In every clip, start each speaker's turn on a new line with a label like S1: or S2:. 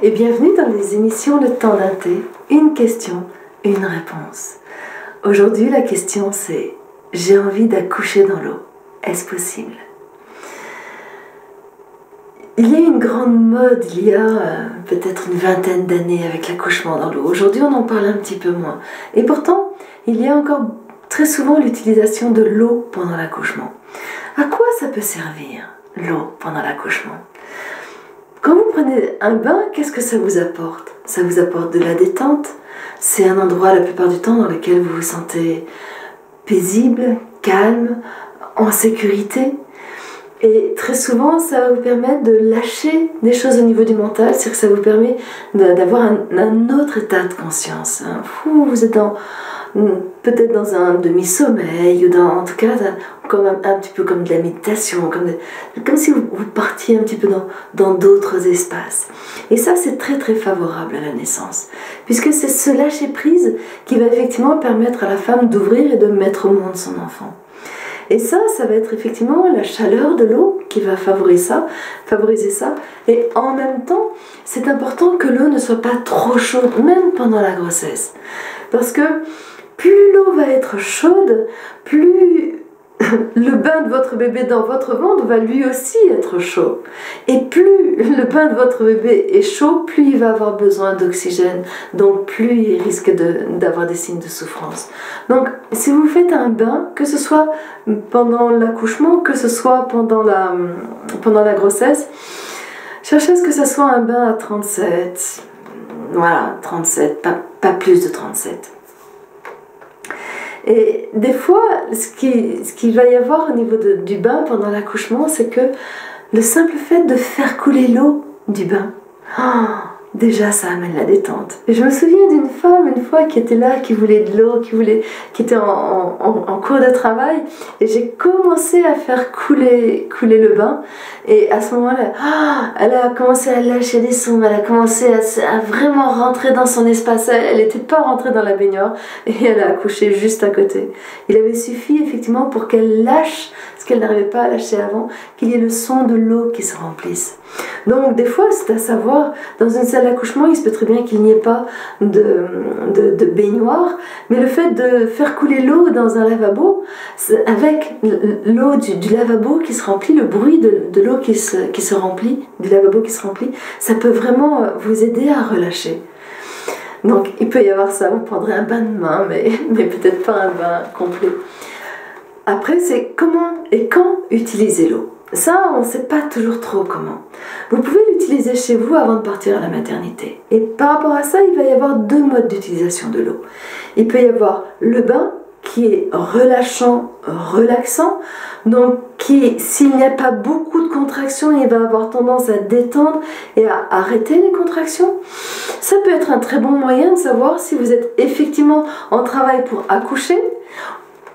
S1: et bienvenue dans les émissions Le Temps d'un thé, une question, une réponse. Aujourd'hui la question c'est « J'ai envie d'accoucher dans l'eau, est-ce possible ?» Il y a une grande mode il y a peut-être une vingtaine d'années avec l'accouchement dans l'eau. Aujourd'hui on en parle un petit peu moins. Et pourtant il y a encore très souvent l'utilisation de l'eau pendant l'accouchement. À quoi ça peut servir l'eau pendant l'accouchement ? Quand vous prenez un bain, qu'est-ce que ça vous apporte ? Ça vous apporte de la détente. C'est un endroit la plupart du temps dans lequel vous vous sentez paisible, calme, en sécurité. Et très souvent, ça va vous permettre de lâcher des choses au niveau du mental, c'est-à-dire que ça vous permet d'avoir un autre état de conscience. Vous êtes peut-être dans un demi-sommeil, ou en tout cas comme un petit peu comme de la méditation, comme si vous partiez un petit peu dans d'autres espaces. Et ça, c'est très très favorable à la naissance, puisque c'est ce lâcher-prise qui va effectivement permettre à la femme d'ouvrir et de mettre au monde son enfant. Et ça va être effectivement la chaleur de l'eau qui va favoriser ça. Et en même temps, c'est important que l'eau ne soit pas trop chaude, même pendant la grossesse. Parce que plus l'eau va être chaude, plus le bain de votre bébé dans votre ventre va lui aussi être chaud. Et plus le bain de votre bébé est chaud, plus il va avoir besoin d'oxygène, donc plus il risque d'avoir des signes de souffrance. Donc si vous faites un bain, que ce soit pendant l'accouchement, que ce soit pendant la grossesse, cherchez à ce que ce soit un bain à 37, voilà, 37, pas plus de 37. Et des fois, ce qu'il va y avoir au niveau du bain pendant l'accouchement, c'est que le simple fait de faire couler l'eau du bain, déjà ça amène la détente. Et je me souviens d'une femme une fois qui était là, qui voulait de l'eau, qui était en cours de travail, et j'ai commencé à faire couler le bain, et à ce moment-là, elle a commencé à lâcher des sons, elle a commencé à vraiment rentrer dans son espace, elle n'était pas rentrée dans la baignoire, et elle a accouché juste à côté. Il avait suffi effectivement pour qu'elle lâche ce qu'elle n'arrivait pas à lâcher avant, qu'il y ait le son de l'eau qui se remplisse. Donc des fois c'est à savoir, dans une salle d'accouchement il se peut très bien qu'il n'y ait pas de baignoire, mais le fait de faire couler l'eau dans un lavabo, avec l'eau du lavabo qui se remplit, le bruit de l'eau qui se remplit, du lavabo qui se remplit, ça peut vraiment vous aider à relâcher. Donc il peut y avoir ça, vous prendrez un bain de main, mais peut-être pas un bain complet. Après c'est comment et quand utiliser l'eau. Ça, on ne sait pas toujours trop comment. Vous pouvez l'utiliser chez vous avant de partir à la maternité. Et par rapport à ça, il va y avoir deux modes d'utilisation de l'eau. Il peut y avoir le bain qui est relâchant, relaxant. Donc, s'il n'y a pas beaucoup de contractions, il va avoir tendance à détendre et à arrêter les contractions. Ça peut être un très bon moyen de savoir si vous êtes effectivement en travail pour accoucher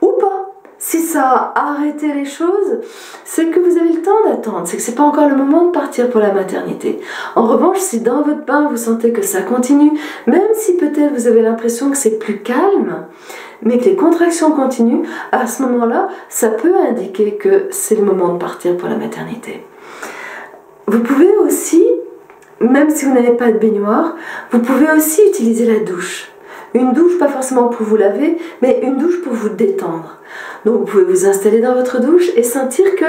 S1: ou pas. Si ça a arrêté les choses, c'est que vous avez le temps d'attendre, c'est que ce n'est pas encore le moment de partir pour la maternité. En revanche, si dans votre bain vous sentez que ça continue, même si peut-être vous avez l'impression que c'est plus calme, mais que les contractions continuent, à ce moment-là, ça peut indiquer que c'est le moment de partir pour la maternité. Vous pouvez aussi, même si vous n'avez pas de baignoire, vous pouvez aussi utiliser la douche. Une douche, pas forcément pour vous laver, mais une douche pour vous détendre. Donc vous pouvez vous installer dans votre douche et sentir que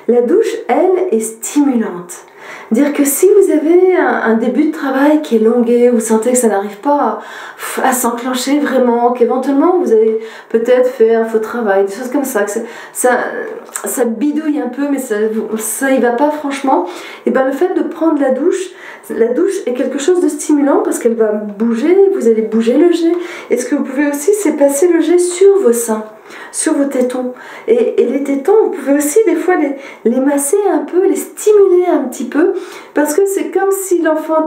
S1: la douche, elle, est stimulante. Dire que si vous avez un début de travail qui est longué, vous sentez que ça n'arrive pas à s'enclencher vraiment, qu'éventuellement vous avez peut-être fait un faux travail, des choses comme ça, que ça bidouille un peu, mais ça y va pas franchement, et bien le fait de prendre la douche est quelque chose de stimulant parce qu'elle va bouger, vous allez bouger le jet, et ce que vous pouvez aussi, c'est passer le jet sur vos seins, sur vos tétons. Et les tétons, vous pouvez aussi des fois les masser un peu, les stimuler un petit peu, parce que c'est comme si l'enfant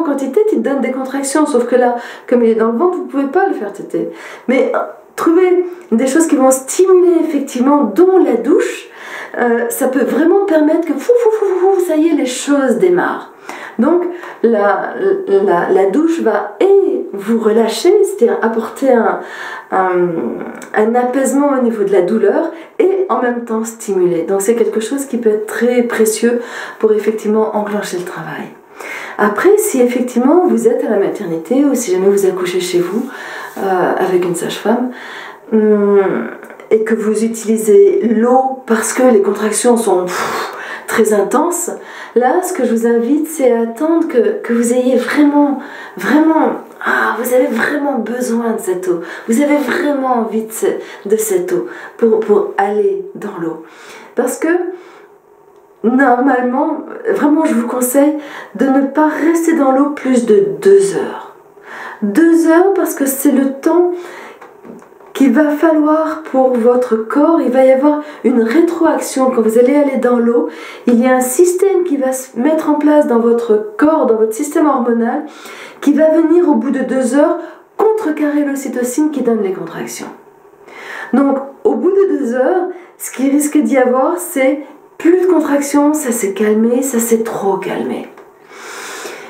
S1: quand il tète, il donne des contractions, sauf que là, comme il est dans le ventre, vous ne pouvez pas le faire téter. Mais trouver des choses qui vont stimuler effectivement, dont la douche, ça peut vraiment permettre que ça y est, les choses démarrent. Donc la douche va vous relâcher, c'est-à-dire apporter un apaisement au niveau de la douleur et en même temps stimuler. Donc c'est quelque chose qui peut être très précieux pour effectivement enclencher le travail. Après, si effectivement vous êtes à la maternité ou si jamais vous accouchez chez vous avec une sage-femme et que vous utilisez l'eau parce que les contractions sont très intenses, là, ce que je vous invite, c'est à attendre que vous ayez vraiment, vous avez vraiment besoin de cette eau. Vous avez vraiment envie de cette eau pour aller dans l'eau. Parce que, normalement, vraiment, je vous conseille de ne pas rester dans l'eau plus de 2 heures. 2 heures parce que c'est le temps qu'il va falloir pour votre corps. Il va y avoir une rétroaction quand vous allez aller dans l'eau. Il y a un système qui va se mettre en place dans votre corps, dans votre système hormonal, qui va venir au bout de 2 heures contrecarrer l'ocytocine qui donne les contractions. Donc au bout de 2 heures, ce qui risque d'y avoir, c'est plus de contractions, ça s'est calmé, ça s'est trop calmé.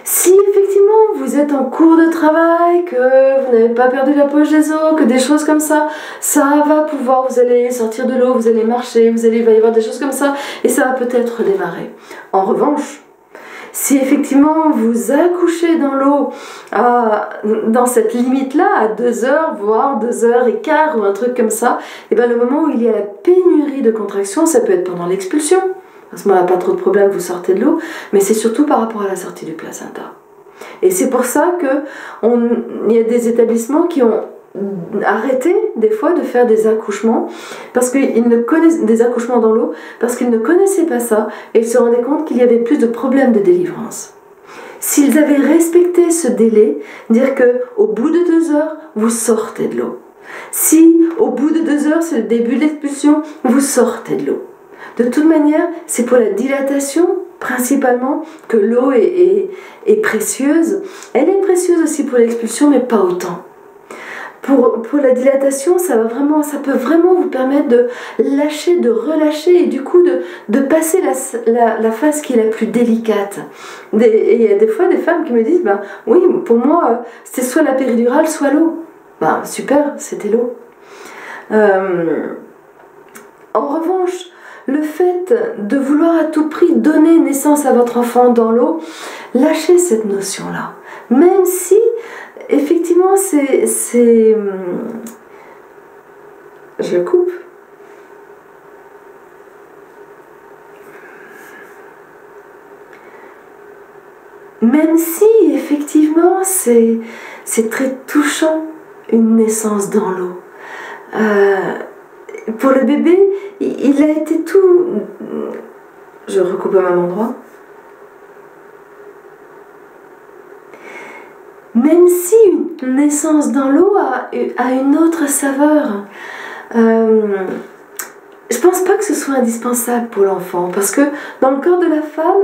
S1: Si effectivement vous êtes en cours de travail, que vous n'avez pas perdu la poche des os, que des choses comme ça va pouvoir, vous allez sortir de l'eau, vous allez marcher, il va y avoir des choses comme ça, et ça va peut-être redémarrer. En revanche, si effectivement vous accouchez dans l'eau dans cette limite-là, à 2 heures, voire 2 heures et quart ou un truc comme ça, et bien le moment où il y a la pénurie de contractions, ça peut être pendant l'expulsion. À ce moment-là, pas trop de problème, vous sortez de l'eau, mais c'est surtout par rapport à la sortie du placenta. Et c'est pour ça qu'il y a des établissements qui ont arrêté des fois de faire des accouchements des accouchements dans l'eau parce qu'ils ne connaissaient pas ça et ils se rendaient compte qu'il y avait plus de problèmes de délivrance. S'ils avaient respecté ce délai, dire que au bout de 2 heures, vous sortez de l'eau. Si au bout de 2 heures, c'est le début de l'expulsion, vous sortez de l'eau. De toute manière, c'est pour la dilatation principalement que l'eau est précieuse. Elle est précieuse aussi pour l'expulsion, mais pas autant. Pour la dilatation, ça peut vraiment vous permettre de lâcher, de relâcher et du coup de passer la phase qui est la plus délicate. Et il y a des fois des femmes qui me disent oui, pour moi, c'était soit la péridurale, soit l'eau. Super, c'était l'eau. En revanche, le fait de vouloir à tout prix donner naissance à votre enfant dans l'eau, lâchez cette notion-là. Même si, effectivement, je coupe. Même si, effectivement, c'est très touchant, une naissance dans l'eau. Pour le bébé, il a été tout... Je recoupe au même endroit. Même si une naissance dans l'eau a une autre saveur, je pense pas que ce soit indispensable pour l'enfant, parce que dans le corps de la femme,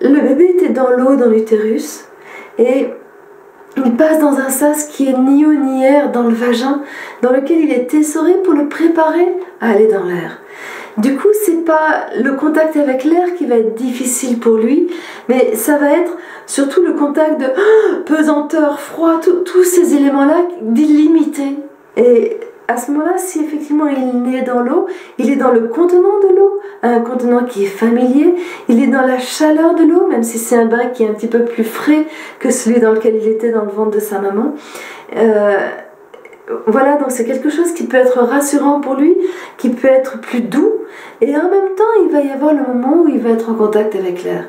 S1: le bébé était dans l'eau, dans l'utérus, et il passe dans un sas qui est ni eau ni air dans le vagin, dans lequel il est essoré pour le préparer à aller dans l'air. Du coup, c'est pas le contact avec l'air qui va être difficile pour lui, mais ça va être surtout le contact de pesanteur, froid, tous ces éléments-là limités. Et à ce moment-là, si effectivement il est dans l'eau, il est dans le contenant de l'eau, un contenant qui est familier, il est dans la chaleur de l'eau, même si c'est un bain qui est un petit peu plus frais que celui dans lequel il était dans le ventre de sa maman. Voilà, donc c'est quelque chose qui peut être rassurant pour lui, qui peut être plus doux, et en même temps il va y avoir le moment où il va être en contact avec l'air.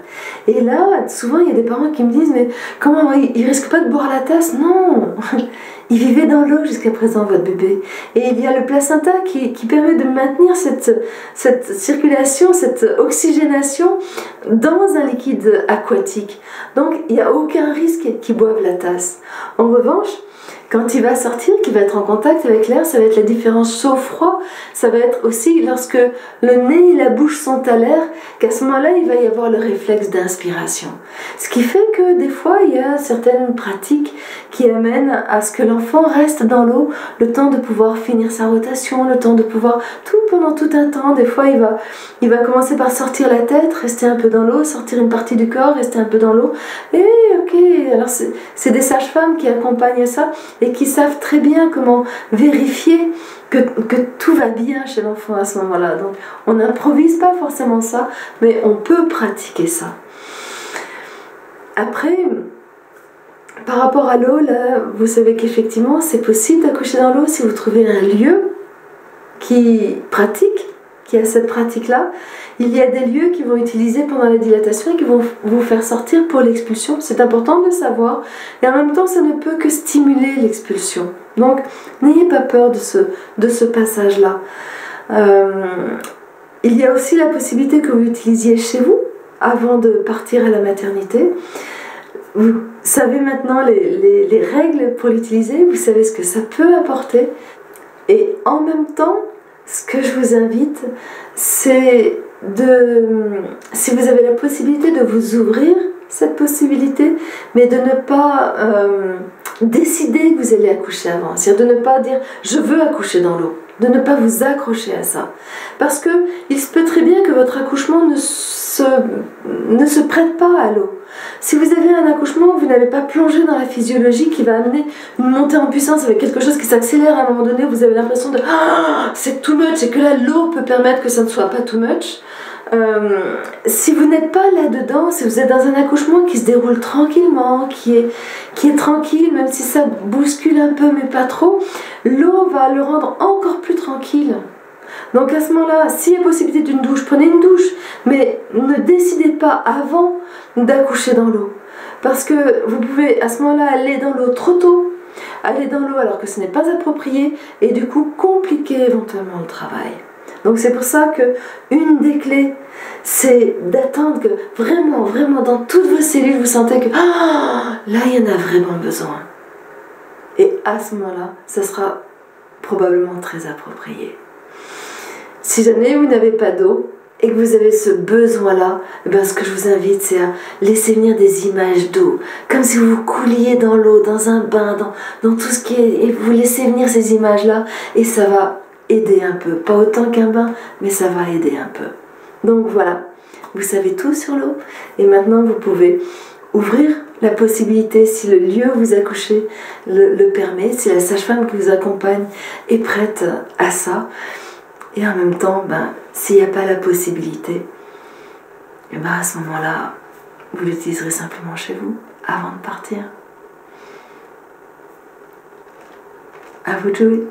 S1: Et là, souvent il y a des parents qui me disent mais comment, il risque pas de boire la tasse? Non, il vivait dans l'eau jusqu'à présent, votre bébé, et il y a le placenta qui permet de maintenir cette circulation, cette oxygénation dans un liquide aquatique. Donc il n'y a aucun risque qu'il boive la tasse. En revanche, quand il va sortir, qu'il va être en contact avec l'air, ça va être la différence chaud-froid. Ça va être aussi lorsque le nez et la bouche sont à l'air, qu'à ce moment-là, il va y avoir le réflexe d'inspiration. Ce qui fait que des fois, il y a certaines pratiques qui amènent à ce que l'enfant reste dans l'eau, le temps de pouvoir finir sa rotation, le temps de pouvoir, pendant tout un temps. Des fois, il va commencer par sortir la tête, rester un peu dans l'eau, sortir une partie du corps, rester un peu dans l'eau. Et ok, alors c'est des sages-femmes qui accompagnent ça et qui savent très bien comment vérifier que tout va bien chez l'enfant à ce moment-là. Donc on n'improvise pas forcément ça, mais on peut pratiquer ça. Après, par rapport à l'eau, là, vous savez qu'effectivement, c'est possible d'accoucher dans l'eau si vous trouvez un lieu qui a cette pratique-là. Il y a des lieux qui vont utiliser pendant la dilatation et qui vont vous faire sortir pour l'expulsion. C'est important de le savoir. Et en même temps, ça ne peut que stimuler l'expulsion. Donc, n'ayez pas peur de ce passage-là. Il y a aussi la possibilité que vous l'utilisiez chez vous avant de partir à la maternité. Vous savez maintenant les règles pour l'utiliser, vous savez ce que ça peut apporter. Et en même temps, ce que je vous invite, c'est si vous avez la possibilité de vous ouvrir cette possibilité, mais de ne pas décider que vous allez accoucher avant. C'est-à-dire de ne pas dire « je veux accoucher dans l'eau », de ne pas vous accrocher à ça. Parce que il se peut très bien que votre accouchement ne se prête pas à l'eau. Si vous avez un accouchement, vous n'avez pas plongé dans la physiologie qui va amener une montée en puissance avec quelque chose qui s'accélère à un moment donné, vous avez l'impression de « c'est too much » et que là l'eau peut permettre que ça ne soit pas too much. Si vous n'êtes pas là-dedans, si vous êtes dans un accouchement qui se déroule tranquillement, qui est tranquille, même si ça bouscule un peu mais pas trop, l'eau va le rendre encore plus tranquille. Donc à ce moment-là, s'il y a possibilité d'une douche, prenez une douche, mais ne décidez pas avant d'accoucher dans l'eau. Parce que vous pouvez à ce moment-là aller dans l'eau trop tôt, aller dans l'eau alors que ce n'est pas approprié, et du coup compliquer éventuellement le travail. Donc c'est pour ça que une des clés, c'est d'attendre que vraiment, vraiment dans toutes vos cellules, vous sentez que là, il y en a vraiment besoin. Et à ce moment-là, ça sera probablement très approprié. Si jamais vous n'avez pas d'eau et que vous avez ce besoin-là, ce que je vous invite, c'est à laisser venir des images d'eau, comme si vous couliez dans l'eau, dans un bain, dans tout ce qui est... Et vous laissez venir ces images-là, et ça va aider un peu. Pas autant qu'un bain, mais ça va aider un peu. Donc voilà, vous savez tout sur l'eau, et maintenant vous pouvez ouvrir la possibilité, si le lieu où vous accouchez le permet, si la sage-femme qui vous accompagne est prête à ça. Et en même temps, s'il n'y a pas la possibilité, à ce moment-là, vous l'utiliserez simplement chez vous, avant de partir. À vous de jouer.